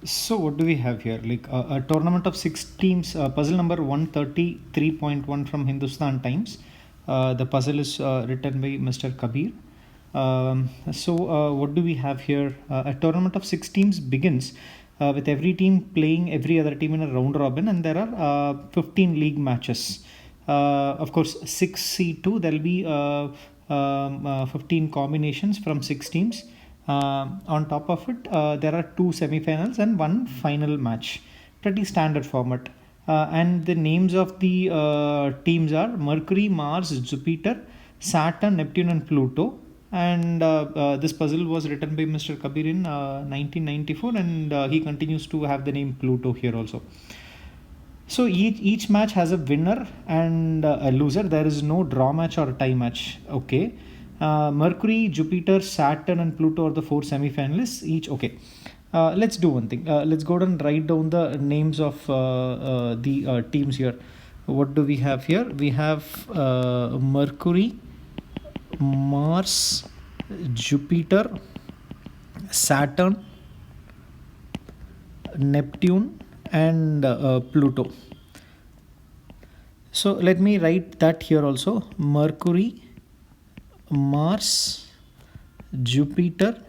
So what do we have here? Like a tournament of 6 teams. Puzzle number 133.1 from Hindustan Times. The puzzle is written by Mr. Kabir. What do we have here? A tournament of 6 teams begins with every team playing every other team in a round robin, and there are 15 league matches. Of course, 6C2, there will be 15 combinations from 6 teams. On top of it, there are 2 semifinals and one final match. Pretty standard format. And the names of the teams are Mercury, Mars, Jupiter, Saturn, Neptune, and Pluto. And this puzzle was written by Mr. Kabir in 1994, and he continues to have the name Pluto here also. So each match has a winner and a loser. There is no draw match or tie match. Okay. Mercury, Jupiter, Saturn, and Pluto are the 4 semifinalists each. Okay. Let's do one thing. Let's go and write down the names of the teams here. What do we have here? We have Mercury, Mars, Jupiter, Saturn, Neptune, and Pluto. So let me write that here also. Mercury, Mars, Jupiter,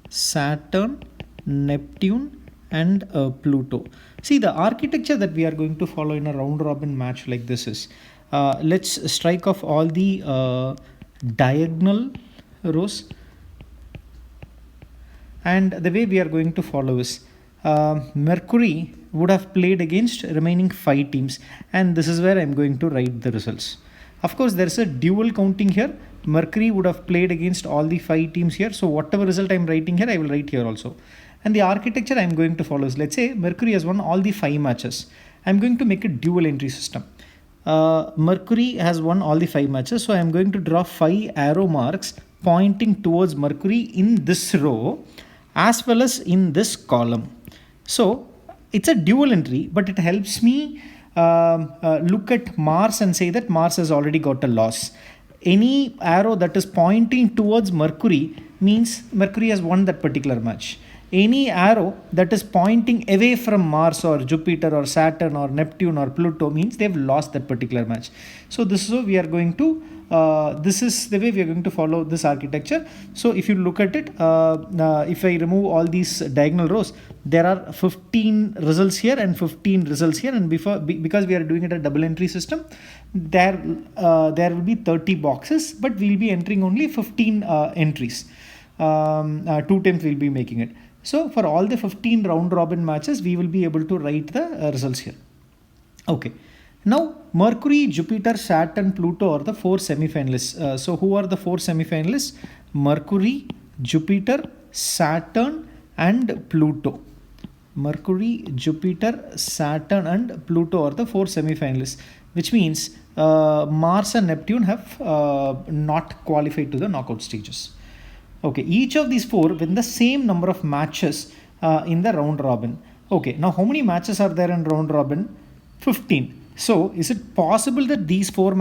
Saturn, Neptune, and Pluto. See, the architecture that we are going to follow in a round robin match like this is, let's strike off all the diagonal rows, and the way we are going to follow is Mercury would have played against remaining 5 teams, and this is where I'm going to write the results. Of course, there's a dual counting here. Mercury would have played against all the 5 teams here, so whatever result I'm writing here, I will write here also. And the architecture I'm going to follow is, let's say Mercury has won all the 5 matches. I'm going to make a dual entry system. Mercury has won all the 5 matches, so I'm going to draw 5 arrow marks pointing towards Mercury in this row as well as in this column. So it's a dual entry, but it helps me look at Mars and say that Mars has already got a loss. Any arrow that is pointing towards Mercury means Mercury has won that particular match. Any arrow that is pointing away from Mars or Jupiter or Saturn or Neptune or Pluto means they've lost that particular match. So this is how we are going to this is the way we are going to follow this architecture. So if you look at it, if I remove all these diagonal rows, there are 15 results here and 15 results here, and because we are doing it a double entry system, there will be 30 boxes, but we'll be entering only 15 entries. 2 times we'll be making it. So for all the 15 round robin matches, we will be able to write the results here. Okay. Now, Mercury, Jupiter, Saturn, Pluto are the 4 semifinalists. So who are the 4 semifinalists? Mercury, Jupiter, Saturn, and Pluto. Mercury, Jupiter, Saturn, and Pluto are the 4 semifinalists, which means Mars and Neptune have not qualified to the knockout stages. Okay, each of these 4 win the same number of matches in the round robin. Okay, now how many matches are there in round robin? 15. So, is it possible that these 4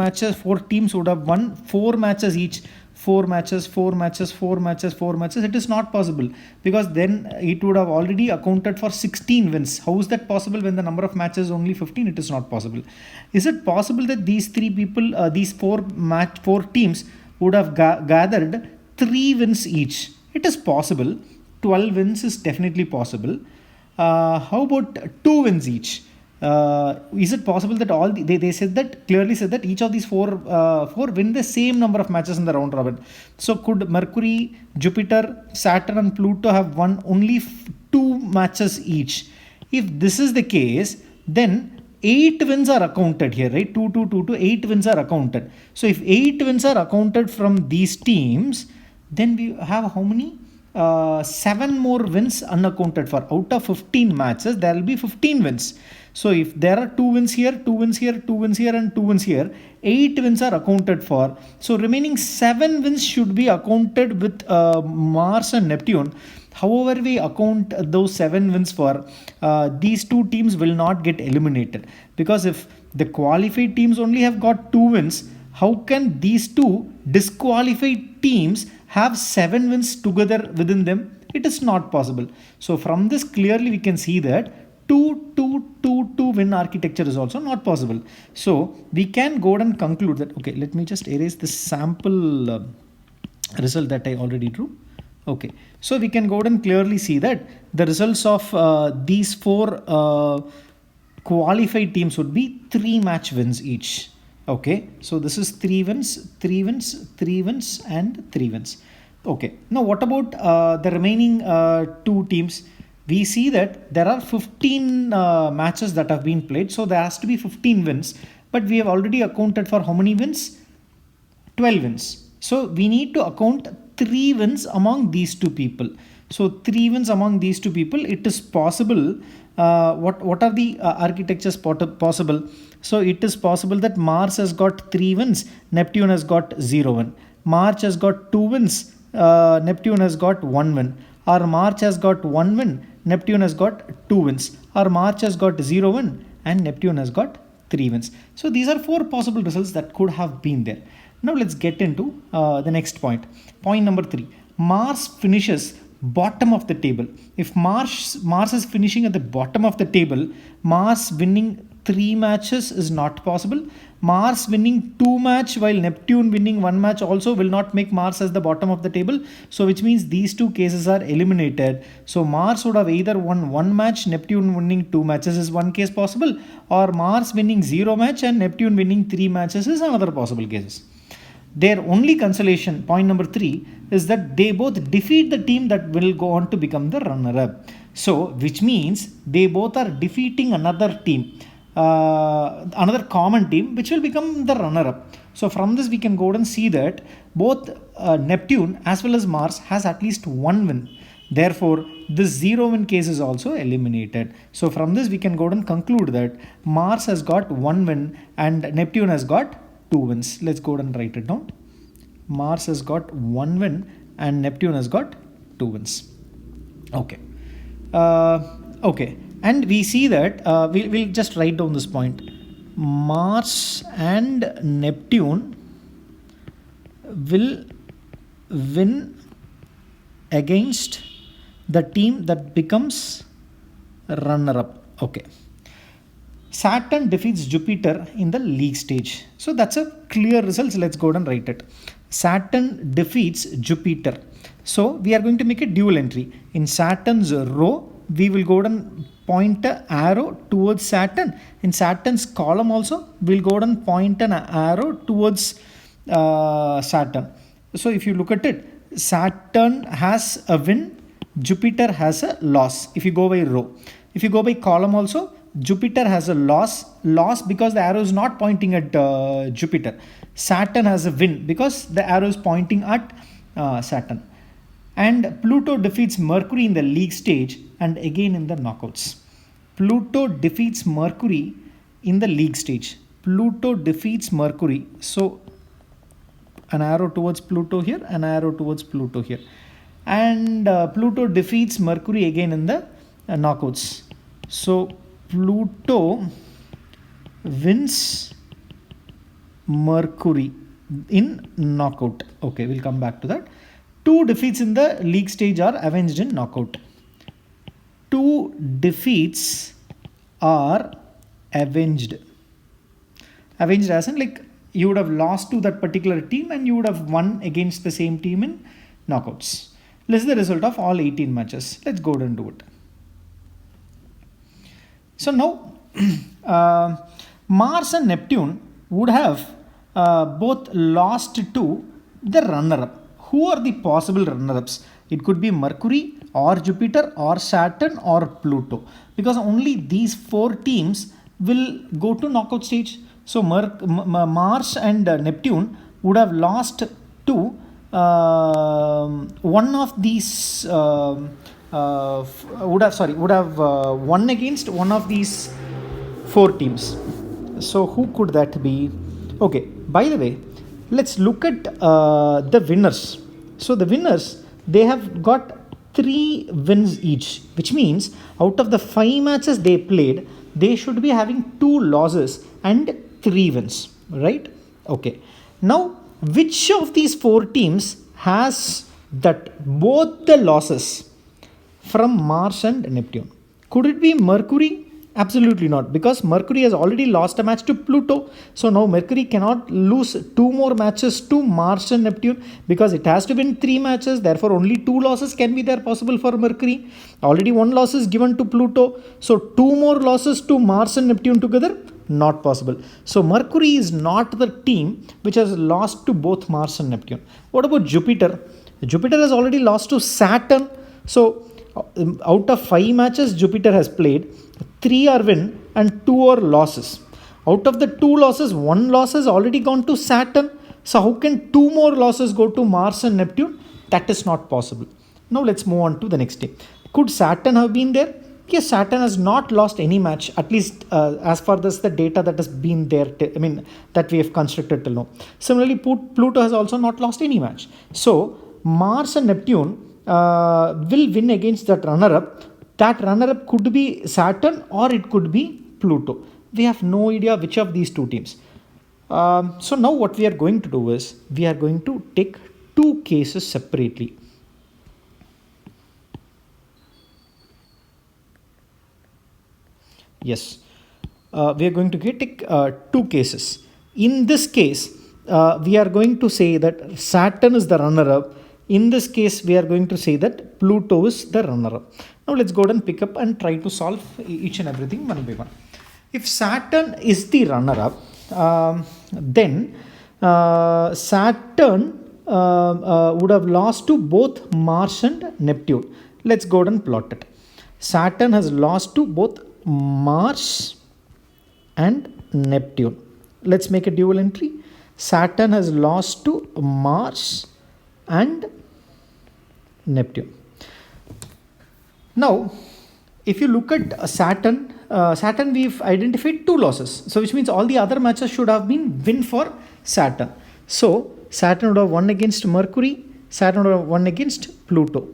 teams would have won 4 matches each? 4 matches, 4 matches, 4 matches, 4 matches. It is not possible, because then it would have already accounted for 16 wins. How is that possible when the number of matches is only 15? It is not possible. Is it possible that these 4 teams would have gathered 3 wins each? It is possible. 12 wins is definitely possible. How about 2 wins each? Is it possible that they said that, clearly said that each of these four win the same number of matches in the round robin? So could Mercury, Jupiter, Saturn, and Pluto have won only 2 matches each? If this is the case, then 8 wins are accounted here, right? 2, 2, 2, 2, 8 wins are accounted. So if 8 wins are accounted from these teams, then we have how many? 7 more wins unaccounted for. Out of 15 matches, there will be 15 wins. So if there are 2 wins here, 2 wins here, 2 wins here, and 2 wins here, 8 wins are accounted for. So remaining 7 wins should be accounted with Mars and Neptune. However we account those 7 wins for, these 2 teams will not get eliminated, because if the qualified teams only have got 2 wins, how can these 2 disqualified teams have 7 wins together within them? It is not possible. So from this clearly we can see that 2-2-2-2 win architecture is also not possible. So we can go and conclude that, okay, let me just erase this sample result that I already drew. Okay, so we can go and clearly see that the results of these four qualified teams would be 3 match wins each. Okay, so this is 3 wins, 3 wins, 3 wins and 3 wins. Okay, now what about the remaining 2 teams? We see that there are 15 matches that have been played, so there has to be 15 wins, but we have already accounted for how many wins? 12 wins. So we need to account 3 wins among these 2 people. So 3 wins among these 2 people, it is possible. What are the architectures possible? So it is possible that Mars has got 3 wins, Neptune has got 0 win. Mars has got 2 wins, Neptune has got 1 win. Or Mars has got 1 win, Neptune has got 2 wins. Or Mars has got 0 win and Neptune has got 3 wins. So these are 4 possible results that could have been there. Now let's get into the next point. Point number 3. Mars finishes bottom of the table. If Mars is finishing at the bottom of the table, Mars winning 3 matches is not possible. Mars winning 2 match while Neptune winning 1 match also will not make Mars as the bottom of the table. So which means these 2 cases are eliminated. So Mars would have either won 1 match, Neptune winning 2 matches is one case possible, or Mars winning 0 match and Neptune winning 3 matches is another possible case. Their only consolation, point number 3, is that they both defeat the team that will go on to become the runner-up. So, which means they both are defeating another team, another common team, which will become the runner-up. So, from this we can go and see that both Neptune as well as Mars has at least 1 win. Therefore, this 0 win case is also eliminated. So, from this we can go and conclude that Mars has got 1 win and Neptune has got 2 wins. Let's go and write it down. Mars has got 1 win and Neptune has got 2 wins. Okay. Okay. And we see that we'll just write down this point. Mars and Neptune will win against the team that becomes runner-up. Okay. Saturn defeats Jupiter in the league stage. So that's a clear result. So let's go and write it. Saturn defeats Jupiter. So we are going to make a dual entry. In Saturn's row, we will go and point an arrow towards Saturn. In Saturn's column also, we'll go and point an arrow towards Saturn. So if you look at it, Saturn has a win, Jupiter has a loss. If you go by row. If you go by column also, Jupiter has a loss because the arrow is not pointing at Jupiter. Saturn has a win because the arrow is pointing at Saturn. And Pluto defeats Mercury in the league stage and again in the knockouts. Pluto defeats Mercury in the league stage. Pluto defeats Mercury. So an arrow towards Pluto here, an arrow towards Pluto here. And Pluto defeats Mercury again in the knockouts. So Pluto wins Mercury in knockout. Okay, we'll come back to that. 2 defeats in the league stage are avenged in knockout. 2 defeats are avenged. Avenged as in like you would have lost to that particular team and you would have won against the same team in knockouts. This is the result of all 18 matches. Let's go and do it. So now Mars and Neptune would have both lost to the runner-up. Who are the possible runner-ups? It could be Mercury or Jupiter or Saturn or Pluto, because only these 4 teams will go to knockout stage. So Mars and Neptune would have lost to one of these would have won against one of these 4 teams. So who could that be? Okay, by the way, let's look at the winners. So the winners, they have got 3 wins each, which means out of the 5 matches they played, they should be having 2 losses and 3 wins, right? Okay. Now, which of these 4 teams has that both the losses from Mars and Neptune. Could it be Mercury? Absolutely not, because Mercury has already lost a match to Pluto. So now Mercury cannot lose two more matches to Mars and Neptune, because it has to win three matches. Therefore only two losses can be there possible for Mercury. Already one loss is given to Pluto, so two more losses to Mars and Neptune together, not possible. So Mercury is not the team which has lost to both Mars and Neptune. What about Jupiter? Jupiter has already lost to Saturn. So out of 5 matches Jupiter has played, 3 are win and 2 are losses. Out of the 2 losses, 1 loss has already gone to Saturn. So how can 2 more losses go to Mars and Neptune? That is not possible. Now let's move on to the next team. Could Saturn have been there? Yes, Saturn has not lost any match, at least as far as the data that has been there, that we have constructed till now. Similarly, Pluto has also not lost any match. So Mars and Neptune will win against that runner-up. That runner-up could be Saturn or it could be Pluto. We have no idea which of these two teams. So now what we are going to do is, we are going to take two cases separately. Yes, we are going to take two cases. In this case, we are going to say that Saturn is the runner-up. In this case, we are going to say that Pluto is the runner-up. Now let's go ahead and pick up and try to solve each and everything one by one. If Saturn is the runner-up, then Saturn would have lost to both Mars and Neptune. Let's go ahead and plot it. Saturn has lost to both Mars and Neptune. Let's make a dual entry. Saturn has lost to Mars and Neptune. Now if you look at Saturn, we've identified 2 losses, so which means all the other matches should have been win for Saturn. So Saturn would have won against Mercury, Saturn would have won against Pluto.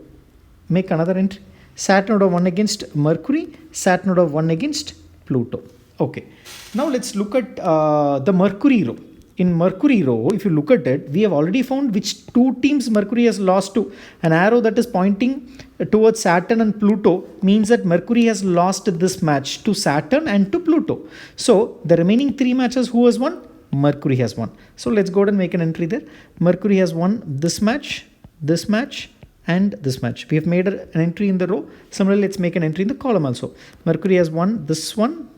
Make another entry. Saturn would have won against Mercury, Saturn would have won against Pluto. Okay, now let's look at the Mercury row. In Mercury row, if you look at it, we have already found which 2 teams Mercury has lost to. An arrow that is pointing towards Saturn and Pluto means that Mercury has lost this match to Saturn and to Pluto. So the remaining 3 matches, who has won? Mercury has won. So let's go ahead and make an entry there. Mercury has won this match, and this match. We have made an entry in the row. Similarly, let's make an entry in the column also. Mercury has won this one,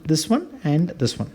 and this one.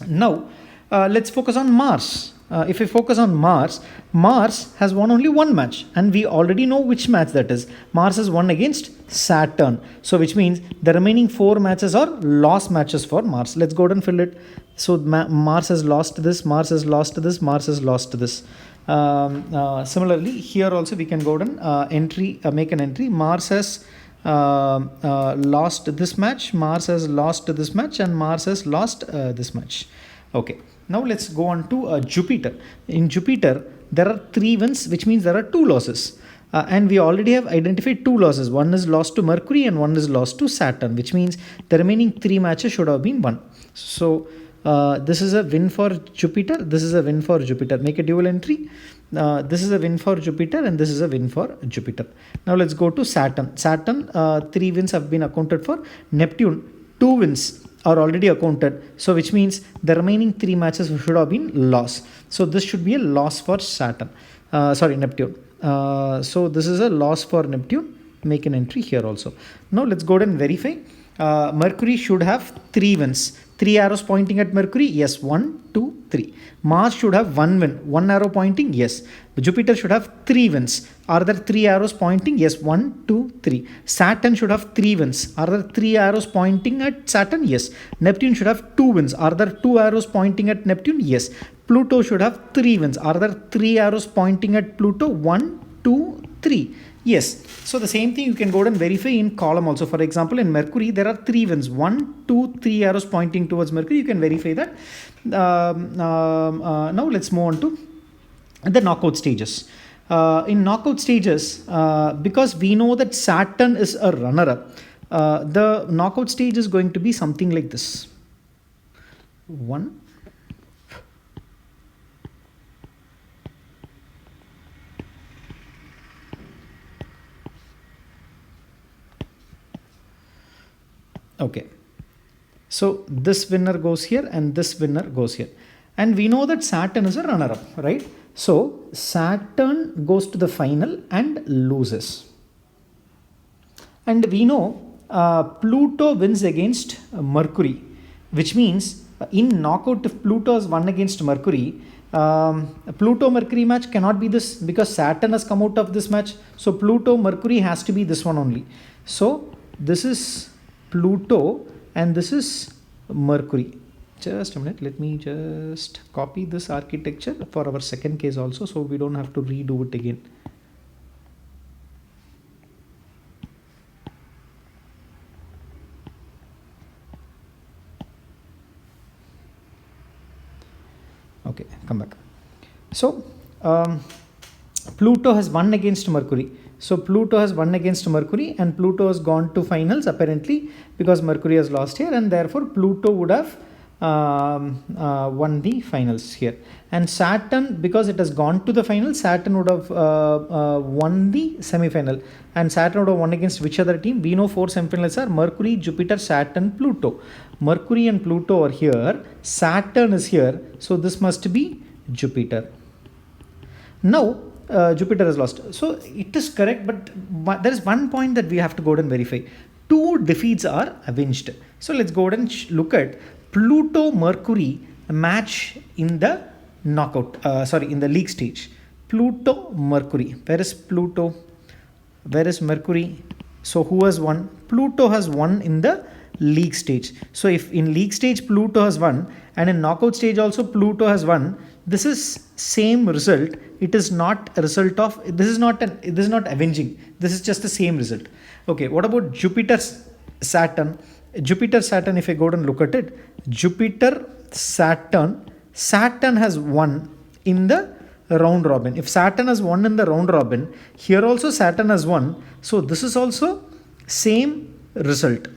Now let's focus on Mars. If we focus on Mars, Mars has won only one match, and we already know which match that is. Mars has won against Saturn. So which means the remaining 4 matches are loss matches for Mars. Let's go ahead and fill it. So Mars has lost this, Mars has lost this, Mars has lost this. Similarly, here also we can go ahead and make an entry. Mars has lost this match, Mars has lost this match, and Mars has lost this match. Okay, now let's go on to Jupiter. In Jupiter, there are 3 wins, which means there are 2 losses. And we already have identified 2 losses. One is lost to Mercury and one is lost to Saturn, which means the remaining 3 matches should have been won. So this is a win for Jupiter, this is a win for Jupiter. Make a dual entry. This is a win for Jupiter and this is a win for Jupiter. Now let's go to Saturn. Saturn, 3 wins have been accounted for. Neptune, 2 wins are already accounted. So which means the remaining 3 matches should have been loss. So this should be a loss for Neptune. So this is a loss for Neptune. Make an entry here also. Now let's go ahead and verify. Mercury should have 3 wins. 3 arrows pointing at Mercury, yes, 1, 2, 3. Mars should have 1 win, 1 arrow pointing, yes. Jupiter should have 3 wins. Are there 3 arrows pointing? Yes, 1, 2, 3. Saturn should have 3 wins. Are there 3 arrows pointing at Saturn? Yes. Neptune should have 2 wins. Are there 2 arrows pointing at Neptune? Yes. Pluto should have 3 wins. Are there 3 arrows pointing at Pluto? 1, 2, 3. Yes. So the same thing you can go ahead and verify in column also. For example, in Mercury, there are 3 wins. 1, 2, 3 arrows pointing towards Mercury. You can verify that. Now let's move on to the knockout stages. In knockout stages, because we know that Saturn is a runner-up, the knockout stage is going to be something like this. 1, 2, Okay. So this winner goes here and this winner goes here. And we know that Saturn is a runner-up, right? So Saturn goes to the final and loses. And we know Pluto wins against Mercury, which means in knockout, if Pluto has won against Mercury, Pluto Mercury match cannot be this because Saturn has come out of this match. So Pluto Mercury has to be this one only. So this is Pluto and this is Mercury. Just a minute, let me just copy this architecture for our second case also, so we don't have to redo it again. Okay, come back. So Pluto has won against Mercury. So Pluto has won against Mercury and Pluto has gone to finals apparently because Mercury has lost here, and therefore Pluto would have won the finals here. And Saturn, because it has gone to the final, Saturn would have won the semi-final. And Saturn would have won against which other team? We know 4 semi-finalists are Mercury, Jupiter, Saturn, Pluto. Mercury and Pluto are here. Saturn is here. So this must be Jupiter. Now, Jupiter has lost. So it is correct, but there is one point that we have to go and verify. 2 defeats are avenged. So let's go and look at Pluto Mercury match in the knockout, in the league stage. Pluto Mercury. Where is Pluto? Where is Mercury? So who has won? Pluto has won in the league stage. So if in league stage Pluto has won and in knockout stage also Pluto has won, this is same result. It is not a result of, this is not avenging. This is just the same result. Okay, what about Jupiter Saturn? Jupiter Saturn, if I go and look at it, Jupiter Saturn has won in the round robin. If Saturn has won in the round robin, here also Saturn has won. So this is also same result.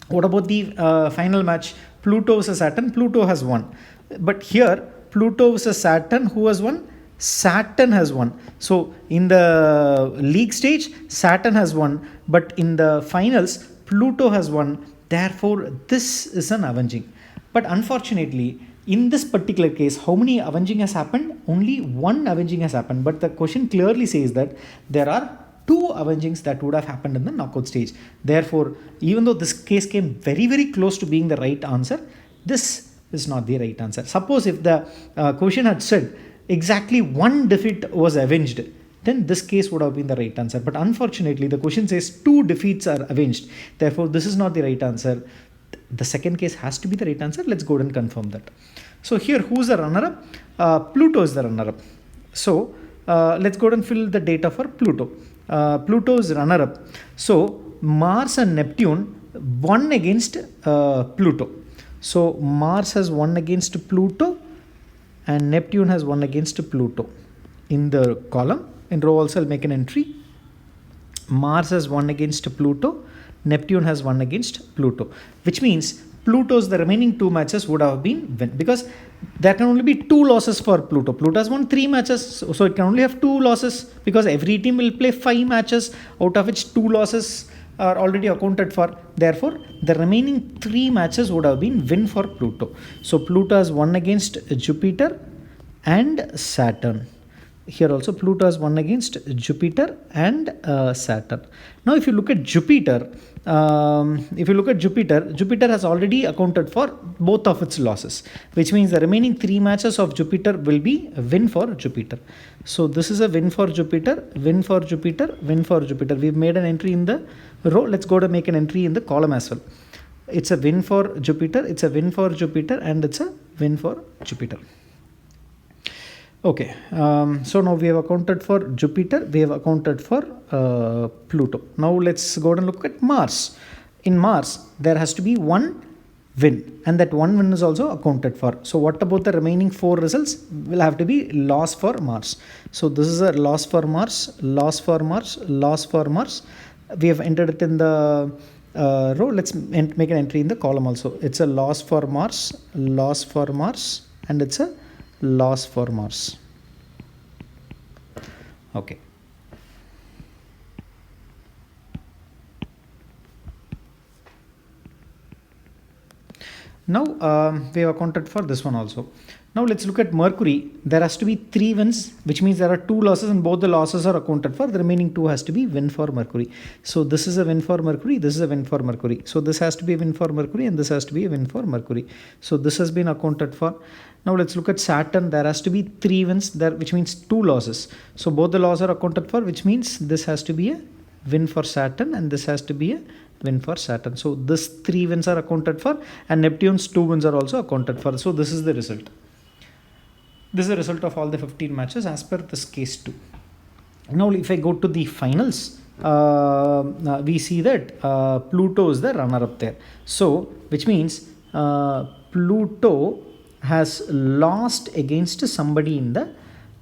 What about the final match? Pluto versus Saturn. Pluto has won. But here, Pluto versus Saturn, who has won? Saturn has won. So in the league stage, Saturn has won. But in the finals, Pluto has won. Therefore, this is an avenging. But unfortunately, in this particular case, how many avenging has happened? Only one avenging has happened. But the question clearly says that there are 2 avengings that would have happened in the knockout stage. Therefore, even though this case came very, very close to being the right answer, this is not the right answer. Suppose if the question had said exactly 1 defeat was avenged, then this case would have been the right answer. But unfortunately, the question says 2 defeats are avenged. Therefore, this is not the right answer. The second case has to be the right answer. Let's go and confirm that. So here, who's the runner-up? Pluto is the runner-up. So let's go and fill the data for Pluto. Pluto is runner-up. So Mars and Neptune won against Pluto. So Mars has won against Pluto and Neptune has won against Pluto. In the column, in row also I'll make an entry. Mars has won against Pluto, Neptune has won against Pluto, which means Pluto's the remaining 2 matches would have been win, because there can only be 2 losses for Pluto. Pluto has won 3 matches, so it can only have 2 losses because every team will play 5 matches, out of which 2 losses are already accounted for. Therefore, the remaining 3 matches would have been win for Pluto. So Pluto has won against Jupiter and Saturn. Here also Pluto has won against Jupiter and Saturn. Now if you look at Jupiter, Jupiter has already accounted for both of its losses, which means the remaining 3 matches of Jupiter will be a win for Jupiter. So this is a win for Jupiter, win for Jupiter, win for Jupiter. We've made an entry in the row. Let's go to make an entry in the column as well. It's a win for Jupiter, it's a win for Jupiter, and it's a win for Jupiter. Okay, so now we have accounted for Jupiter, we have accounted for Pluto. Now let's go and look at Mars. In Mars, there has to be 1 win, and that 1 win is also accounted for. So what about the remaining 4 results? Will have to be loss for Mars. So this is a loss for Mars, loss for Mars, loss for Mars. We have entered it in the row. Let's make an entry in the column also. It's a loss for Mars, loss for Mars, and it's a loss for Mars. Okay. Now we have accounted for this one also. Now let's look at Mercury. There has to be 3 wins, which means there are 2 losses and both the losses are accounted for. The remaining 2 has to be win for Mercury. So this is a win for Mercury, this is a win for Mercury. So this has to be a win for Mercury and this has to be a win for Mercury. So this has been accounted for. Now let's look at Saturn. There has to be 3 wins there, which means 2 losses. So both the losses are accounted for, which means this has to be a win for Saturn and this has to be a win for Saturn. So this 3 wins are accounted for and Neptune's 2 wins are also accounted for. So this is the result. This is the result of all the 15 matches as per this case 2. Now if I go to the finals, we see that Pluto is the runner up there. So which means Pluto has lost against somebody in the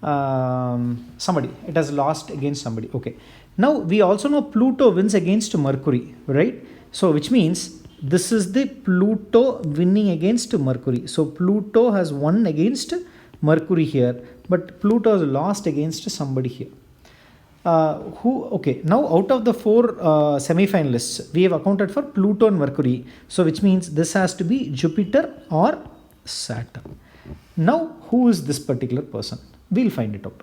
it has lost against somebody. Okay. Now we also know Pluto wins against Mercury, right? So which means this is the Pluto winning against Mercury. So Pluto has won against Mercury here, but Pluto has lost against somebody here. Okay, now out of the 4 semi-finalists, we have accounted for Pluto and Mercury. So which means this has to be Jupiter or Saturn. Now who is this particular person? We'll find it out.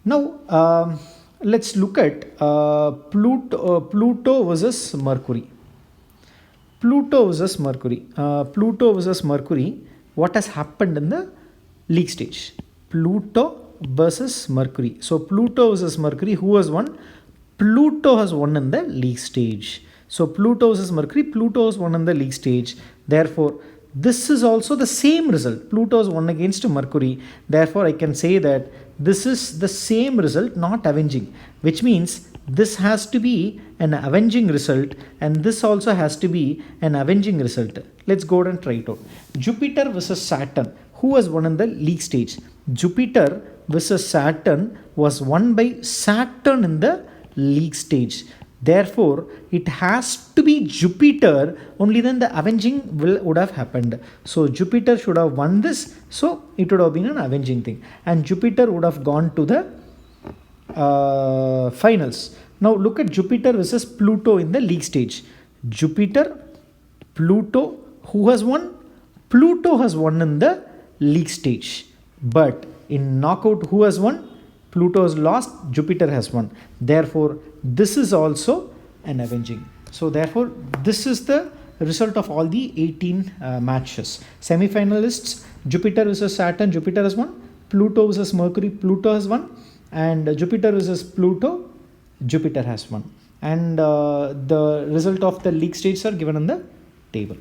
Now let's look at Pluto versus Mercury. Pluto versus Mercury. Pluto versus Mercury. What has happened in the league stage? Pluto versus Mercury. So Pluto versus Mercury. Who has won? Pluto has won in the league stage. So Pluto versus Mercury. Pluto has won in the league stage. Therefore, this is also the same result. Pluto has won against Mercury. Therefore, I can say that this is the same result, not avenging, which means this has to be an avenging result and this also has to be an avenging result. Let's go ahead and try it out. Jupiter versus Saturn. Who has won in the league stage? Jupiter versus Saturn was won by Saturn in the league stage. Therefore, it has to be Jupiter, only then the avenging would have happened. So Jupiter should have won this, so it would have been an avenging thing. And Jupiter would have gone to the finals. Now look at Jupiter versus Pluto in the league stage. Jupiter, Pluto, who has won? Pluto has won in the league stage. But in knockout, who has won? Pluto has lost, Jupiter has won. Therefore, this is also an avenging. So therefore, this is the result of all the 18 matches. Semi-finalists, Jupiter versus Saturn, Jupiter has won. Pluto versus Mercury, Pluto has won. And Jupiter versus Pluto, Jupiter has won. And the result of the league stages are given in the table.